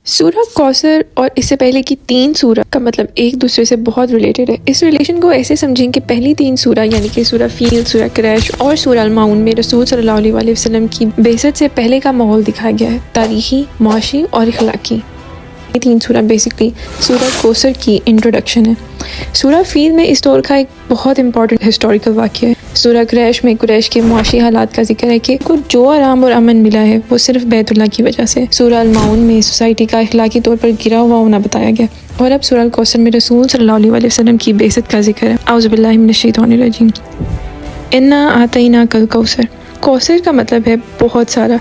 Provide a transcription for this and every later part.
سورہ کوثر اور اس سے پہلے کی 3 سورہ کا مطلب ایک دوسرے سے بہت ریلیٹڈ ہے۔ اس ریلیشن کو ایسے سمجھیں کہ پہلی 3 سورہ یعنی کہ سورہ فیل، سورہ قریش اور سورہ الماؤن میں رسول صلی اللہ علیہ وسلم کی بعثت سے پہلے کا ماحول دکھایا گیا ہے، تاریخی، معاشی اور اخلاقی۔ یہ 3 سورہ بیسکلی سورہ کوثر کی انٹروڈکشن ہے۔ سورہ فیل میں اس دور کا ایک بہت امپورٹنٹ ہسٹوریکل واقعہ ہے۔ سورہ قریش میں قریش کے معاشی حالات کا ذکر ہے کہ کچھ جو آرام اور امن ملا ہے وہ صرف بیت اللہ کی وجہ سے۔ سورہ الماؤن میں سوسائٹی کا اخلاقی طور پر گرا ہوا ہونا بتایا گیا، اور اب سورہ کوثر میں رسول صلی اللہ علیہ وسلم کی بعثت کا ذکر ہے۔ اعوذ باللہ من الشیطان الرجیم۔ انا آتیناک الکوثر۔ کوثر کا مطلب ہے بہت سارا۔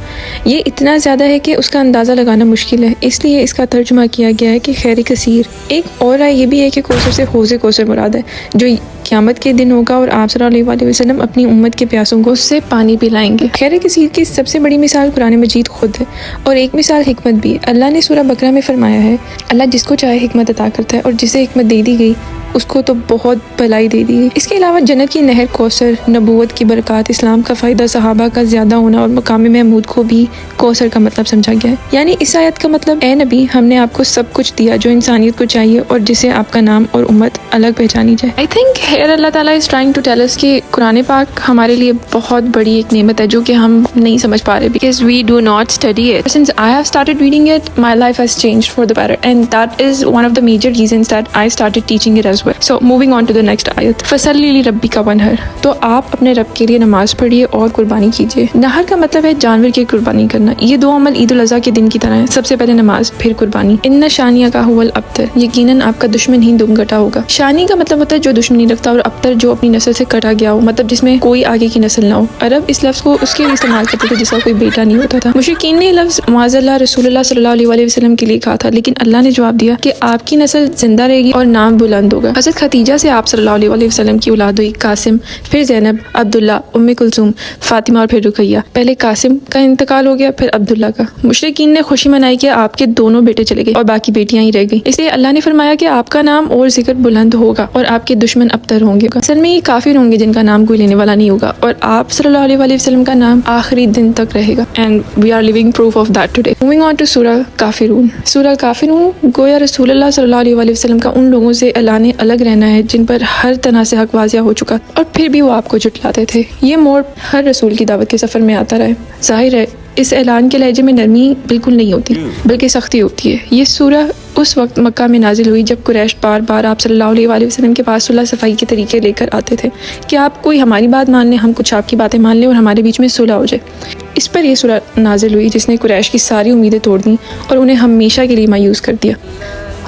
یہ اتنا زیادہ ہے کہ اس کا اندازہ لگانا مشکل ہے، اس لیے اس کا ترجمہ کیا گیا ہے کہ خیر کثیر۔ ایک اور رائے یہ بھی ہے کہ کوثر سے حوض کوثر مراد ہے، جو قیامت کے دن ہوگا اور آپ صلی اللہ علیہ وسلم اپنی امت کے پیاسوں کو اس سے پانی پلائیں گے۔ خیر کثیر کی سب سے بڑی مثال قرآن مجید خود ہے، اور ایک مثال حکمت بھی ہے۔ اللہ نے سورہ بقرہ میں فرمایا ہے، اللہ جس کو چاہے حکمت عطا کرتا ہے، اور جسے حکمت دے دی گئی اس کو تو بہت بھلائی دے دی گئی۔ اس کے علاوہ جنت کی نہر کوثر، نبوت کی برکات، اسلام کا فائدہ، صحابہ کا زیادہ ہونا اور مقام محمود کو بھی کوثر کا مطلب سمجھا گیا ہے۔ یعنی اس آیت کا مطلب، اے نبی، ہم نے آپ کو سب کچھ دیا جو انسانیت کو چاہیے اور جسے آپ کا نام اور امت الگ پہچانی جائے۔ I think here اللہ تعالیٰ is trying to tell us کہ قرآن پاک ہمارے لیے بہت بڑی ایک نعمت ہے جو کہ ہم نہیں سمجھ پا رہے because we do not study it. Since I have started reading it, my life has changed for the better, and that is one of the major reasons that I started teaching it as well. So moving on to the next ayat. فَصَلِّ لِرَبِّكَ وَانْحَرْ۔ تو آپ اپنے رب کے لیے نماز پڑھیے اور قربانی کیجیے۔ نہر کا مطلب ہے جانور کی قربانی کرنا۔ یہ 2 عمل عید الاضحیٰ کے دن کی طرح ہیں، سب سے پہلے نماز، پھر قربانی۔ ان شانیہ هو الابتر۔ یقیناً آپ کا دشمن ہی دم کٹا ہوگا۔ شانی کا مطلب ہوتا ہے جو دشمنی رکھتا، اور ابتر جو اپنی نسل سے کٹا گیا ہو، مطلب جس میں کوئی آگے کی نسل نہ ہو۔ عرب اس لفظ کو اس کے لیے استعمال کرتے تھے جس کا کوئی بیٹا نہیں ہوتا تھا۔ مشرکین نے یہ لفظ معاذ اللہ رسول اللہ صلی اللہ علیہ وسلم کے لیے کہا تھا، لیکن اللہ نے جواب دیا کہ آپ کی نسل زندہ رہے گی اور نام بلند ہوگا۔ حضرت خدیجہ سے آپ صلی اللہ علیہ وسلم کی اولاد ہوئی، قاسم، پھر زینب، عبداللہ، ام کلثوم، فاطمہ اور پھر رقیہ۔ پہلے قاسم کا انتقال ہو گیا، پھر عبداللہ کا۔ مشرکین نے خوشی منائی کہ آپ کے دونوں بیٹے چلے گئے اور باقی بیٹیاں ہی رہ گئیں، اس لیے اللہ نے فرمایا کہ آپ کا نام اور ذکر بلند ہوگا اور آپ کے دشمن ابتر ہوں گے۔ اصل میں یہ کافر ہوں گے جن کا نام کوئی لینے والا نہیں ہوگا، اور آپ صلی اللہ علیہ وسلم کا نام آخری دن تک رہے گا، and we are living proof of that today. Moving on to سورہ کافرون۔ سورہ کافرون گویا رسول اللہ صلی اللہ علیہ وسلم کا ان لوگوں سے اعلان الگ رہنا ہے جن پر ہر طرح سے حق واضح ہو چکا، اور پھر بھی وہ آپ کو جھٹلاتے تھے۔ یہ موڑ ہر رسول کی دعوت کے سفر میں آتا رہا ہے۔ ظاہر ہے اس اعلان کے لہجے میں نرمی بالکل نہیں ہوتی بلکہ سختی ہوتی ہے۔ یہ سورہ اس وقت مکہ میں نازل ہوئی جب قریش بار بار آپ صلی اللہ علیہ وسلم کے پاس صلح صفائی کے طریقے لے کر آتے تھے کہ آپ کوئی ہماری بات مان لیں، ہم کچھ آپ کی باتیں مان لیں اور ہمارے بیچ میں صلح ہو جائے۔ اس پر یہ سورہ نازل ہوئی جس نے قریش کی ساری امیدیں توڑ دیں اور انہیں ہمیشہ کے لیے مایوس کر دیا۔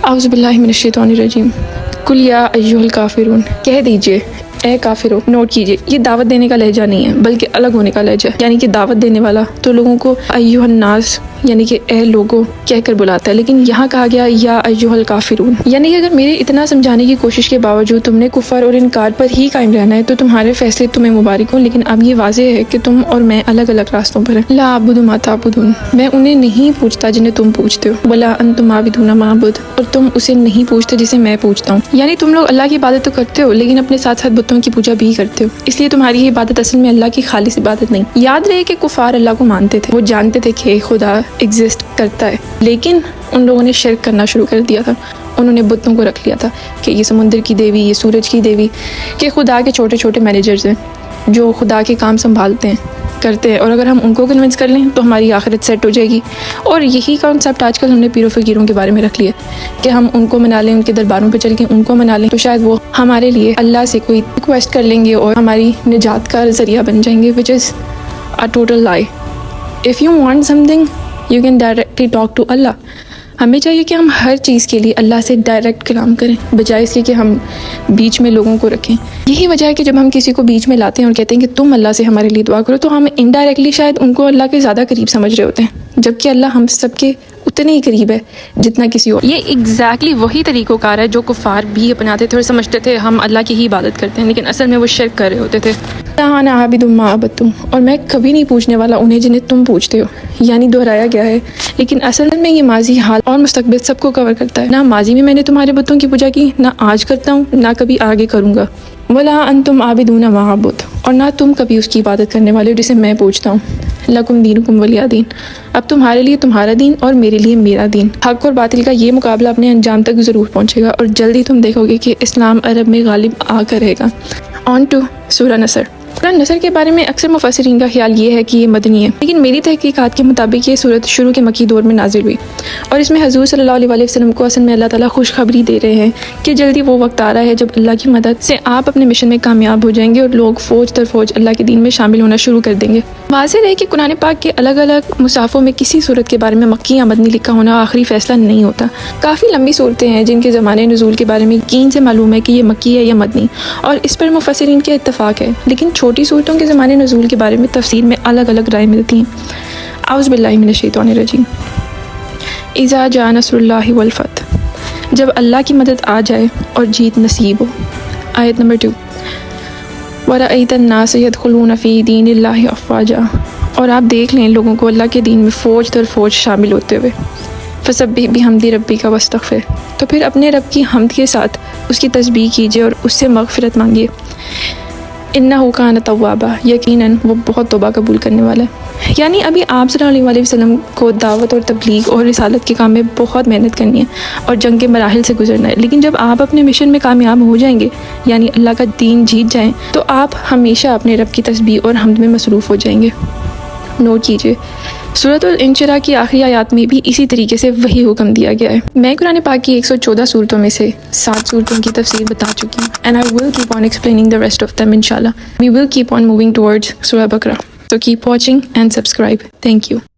اعوذ باللہ من الشیطان الرجیم۔ قل یا ایھا الکافرون، کہہ دیجئے اے کافرو۔ نوٹ کیجئے، یہ دعوت دینے کا لہجہ نہیں ہے بلکہ الگ ہونے کا لہجہ، یعنی کہ دعوت دینے والا تو لوگوں کو ایھا الناس یعنی کہ اے لوگوں کہہ کر بلاتا ہے، لیکن یہاں کہا گیا یا ایھا الکافرون، یعنی کہ اگر میرے اتنا سمجھانے کی کوشش کے باوجود تم نے کفر اور انکار پر ہی قائم رہنا ہے تو تمہارے فیصلے تمہیں مبارک ہوں، لیکن اب یہ واضح ہے کہ تم اور میں الگ الگ راستوں پر ہیں۔ لا اعبد ما تعبدون، میں انہیں نہیں پوچھتا جنہیں تم پوچھتے ہو، ولا انتم عابدون ما اعبد، اور تم اسے نہیں پوچھتے جسے میں پوچھتا ہوں۔ یعنی تم لوگ اللہ کی عبادت تو کرتے ہو لیکن اپنے ساتھ ساتھ بتوں کی پوجا بھی کرتے ہو، اس لیے تمہاری یہ عبادت اصل میں اللہ کی خالص عبادت نہیں۔ یاد رہے کہ کفار اللہ کو مانتے تھے، وہ جانتے تھے کہ خدا ایگزسٹ کرتا ہے، لیکن ان لوگوں نے شرک کرنا شروع کر دیا تھا۔ انہوں نے بتوں کو رکھ لیا تھا کہ یہ سمندر کی دیوی، یہ سورج کی دیوی، کہ خدا کے چھوٹے چھوٹے مینیجرز ہیں جو خدا کے کام سنبھالتے ہیں، کرتے ہیں، اور اگر ہم ان کو کنونس کر لیں تو ہماری آخرت سیٹ ہو جائے گی۔ اور یہی کانسیپٹ آج کل ہم نے پیر و فقیروں کے بارے میں رکھ لیا کہ ہم ان کو منا لیں، ان کے درباروں پہ چل کے ان کو منا لیں تو شاید وہ ہمارے لیے اللہ سے کوئی ریکویسٹ کر لیں گے اور ہماری نجات کا ذریعہ بن جائیں گے، which is a total lie. If you want something, you can directly talk to Allah. ہمیں چاہیے کہ ہم ہر چیز کے لیے اللہ سے ڈائریکٹ کلام کریں بجائے اس کے کہ ہم بیچ میں لوگوں کو رکھیں۔ یہی وجہ ہے کہ جب ہم کسی کو بیچ میں لاتے ہیں اور کہتے ہیں کہ تم اللہ سے ہمارے لیے دعا کرو تو ہم انڈائریکٹلی شاید ان کو اللہ کے زیادہ قریب سمجھ رہے ہوتے ہیں، جبکہ اللہ ہم سب کے اتنے ہی قریب ہے جتنا کسی اور۔ یہ ایگزیکٹلی وہی طریقہ کار ہے جو کفار بھی اپناتے تھے اور سمجھتے تھے ہم اللہ کی ہی عبادت کرتے ہیں، لیکن اصل میں وہ شرک کر رہے ہوتے تھے۔ انا عابد ما عبدتم، اور میں کبھی نہیں پوچھنے والا انہیں جنہیں تم پوچھتے ہو، یعنی دہرایا گیا ہے، لیکن اصل میں یہ ماضی، حال اور مستقبل سب کو کور کرتا ہے۔ نہ ماضی میں نے تمہارے بتوں کی پوجا کی، نہ آج کرتا ہوں، نہ کبھی آگے کروں گا۔ ولا انتم عابدون ما اعبد، اور نہ تم کبھی اس کی عبادت کرنے والے ہو جسے میں پوچھتا ہوں۔ لکم دینکم ولی دین، اب تمہارے لیے تمہارا دین اور میرے لیے میرا دین۔ حق اور باطل کا یہ مقابلہ اپنے انجام تک ضرور پہنچے گا، اور جلدی تم دیکھو گے کہ اسلام عرب میں غالب آ کر رہے گا۔ آن ٹو سورہ نصر۔ سورہ نصر کے بارے میں اکثر مفسرین کا خیال یہ ہے کہ یہ مدنی ہے، لیکن میری تحقیقات کے مطابق یہ صورت شروع کے مکی دور میں نازل ہوئی، اور اس میں حضور صلی اللہ علیہ وسلم کو اصل میں اللہ تعالیٰ خوشخبری دے رہے ہیں کہ جلدی وہ وقت آ رہا ہے جب اللہ کی مدد سے آپ اپنے مشن میں کامیاب ہو جائیں گے اور لوگ فوج در فوج اللہ کے دین میں شامل ہونا شروع کر دیں گے۔ واضح ہے کہ قرآن پاک کے الگ الگ مصحفوں میں کسی صورت کے بارے میں مکی یا مدنی لکھا ہونا آخری فیصلہ نہیں ہوتا۔ کافی لمبی صورتیں ہیں جن کے زمانے نزول کے بارے میں یقین سے معلوم ہے کہ یہ مکی ہے یا مدنی، اور اس پر مفسرین کے اتفاق ہے، لیکن چھوٹی صورتوں کے زمانے نزول کے بارے میں تفسیر میں الگ الگ رائے ملتی ہیں۔ اعوذ باللہ من الشیطان الرجیم۔ اذا جاء نصر اللہ والفتح، جب اللہ کی مدد آ جائے اور جیت نصیب ہو۔ آیت نمبر 2۔ وَرَأَيْتَ النَّاسَ يَدْخُلُونَ فِي دِينِ اللَّهِ أَفْوَاجًا، اور آپ دیکھ لیں لوگوں کو اللہ کے دین میں فوج در فوج شامل ہوتے ہوئے۔ فَسَبِّحْ بِحَمْدِ رَبِّكَ وَاسْتَغْفِرْ، تو پھر اپنے رب کی حمد کے ساتھ اس کی تسبیح کیجیے اور اس سے مغفرت مانگیے۔ اِنَّهُ كَانَ تَوَّابًا، یقیناً وہ بہت توبہ قبول کرنے والا ہے۔ یعنی ابھی آپ صلی اللہ علیہ وسلم کو دعوت اور تبلیغ اور رسالت کے کام میں بہت محنت کرنی ہے اور جنگ کے مراحل سے گزرنا ہے، لیکن جب آپ اپنے مشن میں کامیاب ہو جائیں گے، یعنی اللہ کا دین جیت جائیں، تو آپ ہمیشہ اپنے رب کی تسبیح اور حمد میں مصروف ہو جائیں گے۔ نوٹ کیجیے، سورۃ الانشراح کی آخری آیات میں بھی اسی طریقے سے وہی حکم دیا گیا ہے۔ میں قرآن پاک کی 114 صورتوں میں سے 7 صورتوں کی تفسیر بتا چکی ہوں، and I will keep on explaining the rest of them inshallah. We will keep on moving towards Surah Baqarah. So keep watching and subscribe. Thank you.